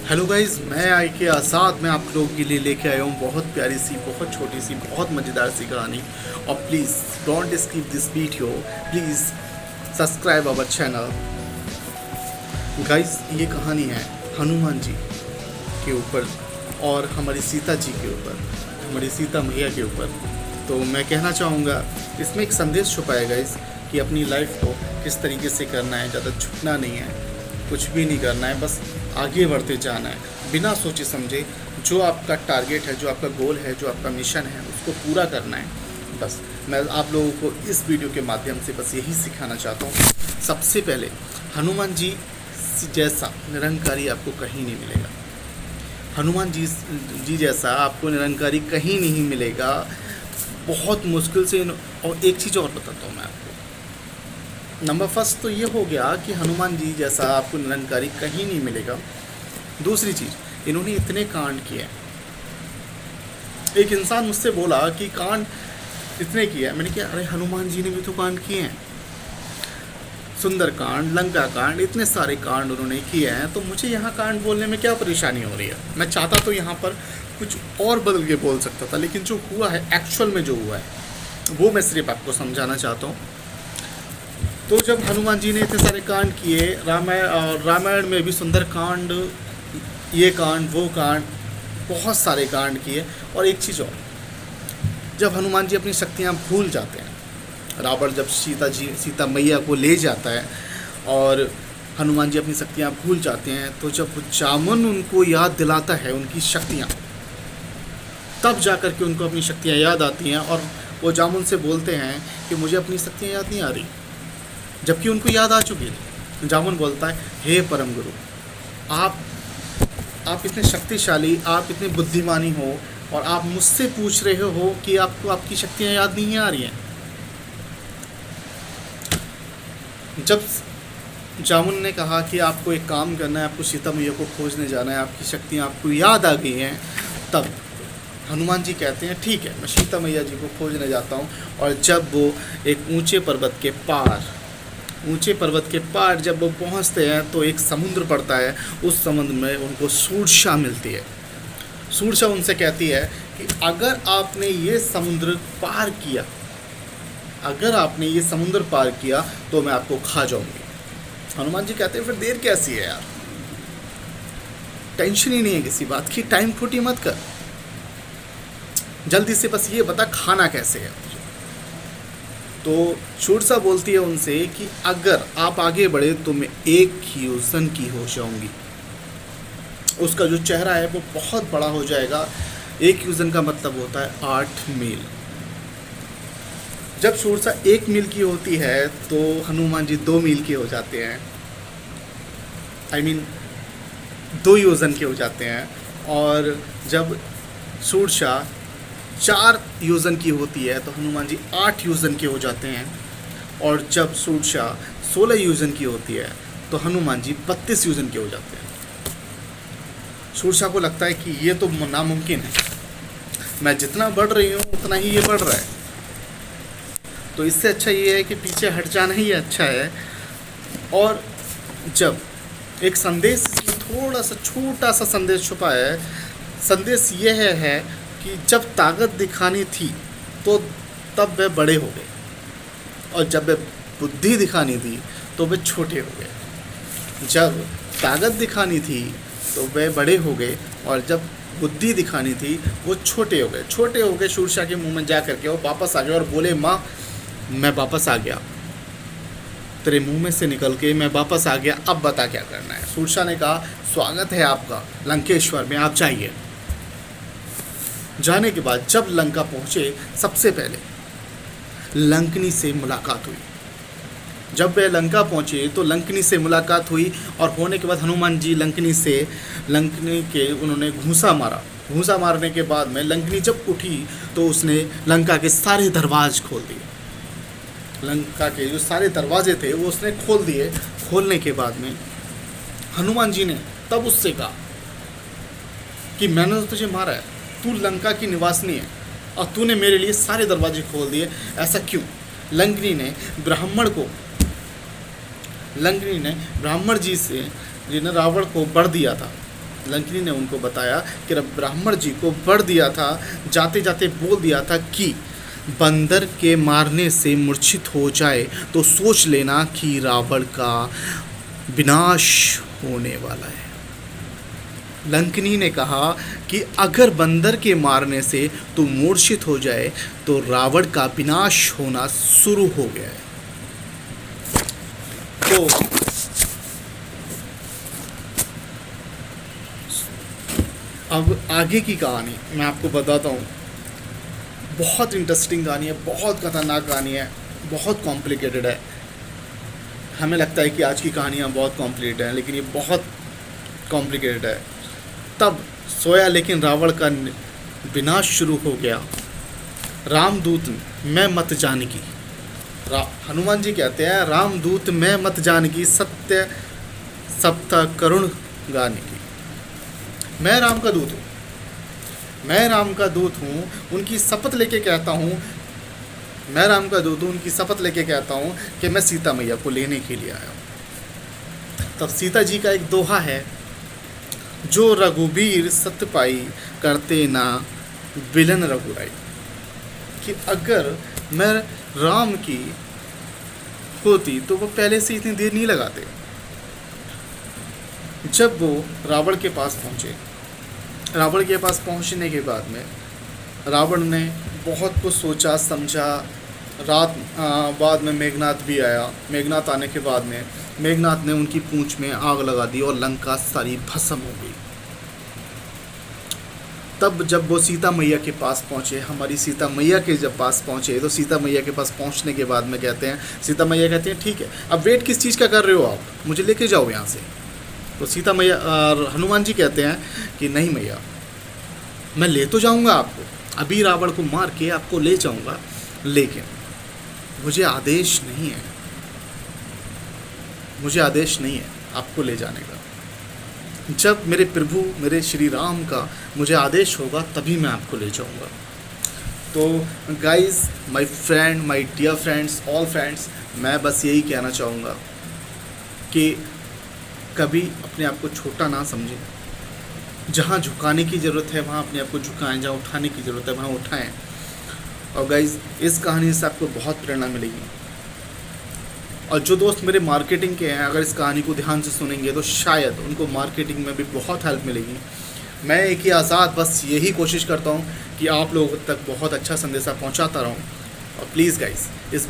Hello guys, मैं आई के आसाद में आप लोगों के लिए लेके आया हूँ बहुत प्यारी सी, बहुत छोटी सी, बहुत मज़ेदार सी कहानी। और please don't skip this video, please subscribe our channel. Guys, ये कहानी है हनुमान जी के ऊपर और हमारी सीता जी के ऊपर, हमारी सीता मैया के ऊपर। तो मैं कहना चाहूँगा इसमें एक संदेश छुपा है गाइज कि अपनी लाइफ को किस तरीके से करना है। ज़्यादा झुकना नहीं है, कुछ भी नहीं करना है, बस आगे बढ़ते जाना है बिना सोचे समझे। जो आपका टारगेट है, जो आपका गोल है, जो आपका मिशन है, उसको पूरा करना है। बस मैं आप लोगों को इस वीडियो के माध्यम से बस यही सिखाना चाहता हूँ। सबसे पहले हनुमान जी जैसा निरंकारी आपको कहीं नहीं मिलेगा। हनुमान जी जैसा आपको निरंकारी कहीं नहीं मिलेगा, बहुत मुश्किल से। और एक चीज़ और बताता हूँ मैं आपको। नंबर फर्स्ट तो ये हो गया कि हनुमान जी जैसा आपको निरंकारी कहीं नहीं मिलेगा। दूसरी चीज़, इन्होंने इतने कांड किए। एक इंसान मुझसे बोला कि कांड इतने किए। मैंने कहा अरे हनुमान जी ने भी तो कांड किए हैं, सुंदर कांड, लंका कांड, इतने सारे कांड उन्होंने किए हैं। तो मुझे यहाँ कांड बोलने में क्या परेशानी हो रही है? मैं चाहता तो यहाँ पर कुछ और बदल के बोल सकता था, लेकिन जो हुआ है, एक्चुअल में जो हुआ है, वो मैं सिर्फ आपको समझाना चाहता हूँ। तो जब हनुमान जी ने इतने सारे कांड किए, रामायण में भी सुंदर कांड, ये कांड, वो कांड, बहुत सारे कांड किए। और एक चीज़ और, जब हनुमान जी अपनी शक्तियाँ भूल जाते हैं, रावण जब सीता मैया को ले जाता है और हनुमान जी अपनी शक्तियाँ भूल जाते हैं, तो जब जामुन उनको याद दिलाता है उनकी शक्तियाँ, तब जाकर के उनको अपनी शक्तियाँ याद आती हैं। और वो जामुन से बोलते हैं कि मुझे अपनी शक्तियाँ याद नहीं आ रही, जबकि उनको याद आ चुकी है। जामुन बोलता है, हे परम गुरु, आप इतने शक्तिशाली, आप इतने बुद्धिमानी हो, और आप मुझसे पूछ रहे हो कि आपको आपकी शक्तियाँ याद नहीं आ रही हैं। जब जामुन ने कहा कि आपको एक काम करना है, आपको सीता मैया को खोजने जाना है, आपकी शक्तियाँ आपको याद आ गई हैं, तब हनुमान जी कहते हैं ठीक है, मैं सीता मैया जी को खोजने जाता हूँ। और जब वो एक ऊंचे पर्वत के पार जब वो पहुँचते हैं, तो एक समुद्र पड़ता है। उस समुद्र में उनको सूर्षा मिलती है। सूर्षा उनसे कहती है कि अगर आपने ये समुद्र पार किया, तो मैं आपको खा जाऊंगी। हनुमान जी कहते हैं फिर देर कैसी है यार, टेंशन ही नहीं है किसी बात की, टाइम खोटी मत कर, जल्दी से बस ये बता खाना कैसे है। तो शूरसा बोलती है उनसे कि अगर आप आगे बढ़े तो मैं एक योजन की हो जाऊंगी। उसका जो चेहरा है वो बहुत बड़ा हो जाएगा। एक योजन का मतलब होता है 8 मील। जब शूरसा 1 मील की होती है, तो हनुमान जी 2 मील के हो जाते हैं, दो योजन के हो जाते हैं। और जब शूरसा 4 योजन की होती है, तो हनुमान जी 8 योजन के हो जाते हैं। और जब शूरसा 16 योजन की होती है, तो हनुमान जी 32 योजन के हो जाते हैं। शूरसा को लगता है कि ये तो नामुमकिन है, मैं जितना बढ़ रही हूँ उतना ही ये बढ़ रहा है, तो इससे अच्छा ये है कि पीछे हट जाना ही अच्छा है। और जब एक संदेश, इसमें थोड़ा सा छोटा सा संदेश छुपा है। संदेश ये है कि जब ताकत दिखानी थी तो तब वे बड़े हो गए, और जब वे बुद्धि दिखानी थी तो वे छोटे हो गए। जब ताकत दिखानी थी तो वे बड़े हो गए, और जब बुद्धि दिखानी थी वो छोटे हो गए। शूरसा के मुंह में जा करके वो वापस आ गए और बोले, माँ मैं वापस आ गया, तेरे मुंह में से निकल के मैं वापस आ गया, अब बता क्या करना है। शूरसा ने कहा, स्वागत है आपका लंकेश्वर में, आप जाइए। जाने के बाद जब लंका पहुँचे, सबसे पहले लंकनी से मुलाकात हुई। जब वे लंका पहुँचे तो लंकनी से मुलाकात हुई, और होने के बाद हनुमान जी लंकनी के उन्होंने घूंसा मारा। घूंसा मारने के बाद में लंकनी जब उठी तो उसने लंका के सारे दरवाजे खोल दिए। लंका के जो सारे दरवाजे थे वो उसने खोल दिए। खोलने के बाद में हनुमान जी ने तब उससे कहा कि मैंने तो तुझे मारा है, तू लंका की निवासनी है, और तूने मेरे लिए सारे दरवाजे खोल दिए, ऐसा क्यों? लंकनी ने ब्राह्मण जी ने रावण को वर दिया था लंकिनी ने उनको बताया कि ब्राह्मण जी को वर दिया था, जाते जाते बोल दिया था कि बंदर के मारने से मूर्छित हो जाए तो सोच लेना कि रावण का विनाश होने वाला है। लंकिनी ने कहा कि अगर बंदर के मारने से तू मूर्छित हो जाए तो रावण का विनाश होना शुरू हो गया है। तो अब आगे की कहानी मैं आपको बताता हूँ। बहुत इंटरेस्टिंग कहानी है, बहुत खतरनाक कहानी है, बहुत कॉम्प्लिकेटेड है। हमें लगता है कि आज की कहानियाँ बहुत कॉम्प्लिकेटेड हैं, लेकिन ये बहुत कॉम्प्लिकेटेड है। तब सोया लेकिन रावण का विनाश शुरू हो गया। रामदूत मैं मत जानकी, हनुमान जी कहते हैं रामदूत मैं मत जानकी, सत्य सप्ता करुण गाने की। मैं राम का दूत हूँ, मैं राम का दूत हूँ, उनकी शपथ लेके कहता हूँ, मैं राम का दूत हूँ, उनकी शपथ लेके कहता हूँ कि मैं सीता मैया को लेने के लिए आया हूँ। तब सीता जी का एक दोहा है, जो रघुबीर सत्य पाई करते ना विलन रघुराई, कि अगर मैं राम की होती तो वो पहले से इतनी देर नहीं लगाते। जब वो रावण के पास पहुँचे, रावण के पास पहुँचने के बाद में रावण ने बहुत कुछ सोचा समझा। रात बाद में मेघनाथ भी आया। मेघनाथ आने के बाद में मेघनाथ ने उनकी पूंछ में आग लगा दी और लंका सारी भस्म हो गई। तब जब वो सीता मैया के पास पहुँचे, हमारी सीता मैया के जब पास पहुँचे, तो सीता मैया के पास पहुँचने के बाद में कहते हैं, सीता मैया कहते हैं ठीक है, अब वेट किस चीज़ का कर रहे हो आप, मुझे लेके जाओ यहाँ से। तो सीता मैया हनुमान जी कहते हैं कि नहीं मैया, मैं ले तो जाऊँगा आपको, अभी रावण को मार के आपको ले जाऊँगा, लेकिन मुझे आदेश नहीं है, मुझे आदेश नहीं है आपको ले जाने का। जब मेरे प्रभु मेरे श्री राम का मुझे आदेश होगा तभी मैं आपको ले जाऊंगा। तो guys, my friend, my dear friends, all friends, मैं बस यही कहना चाहूँगा कि कभी अपने आप को छोटा ना समझें। जहाँ झुकाने की ज़रूरत है वहाँ अपने आप को झुकाएं, जहाँ उठाने की ज़रूरत है वहाँ उठाएं। और गाइस, इस कहानी से आपको बहुत प्रेरणा मिलेगी। और जो दोस्त मेरे मार्केटिंग के हैं, अगर इस कहानी को ध्यान से सुनेंगे तो शायद उनको मार्केटिंग में भी बहुत हेल्प मिलेगी। मैं एक ही आज़ाद बस यही कोशिश करता हूँ कि आप लोगों तक बहुत अच्छा संदेशा पहुँचाता रहूँ। और प्लीज़ गाइस, इस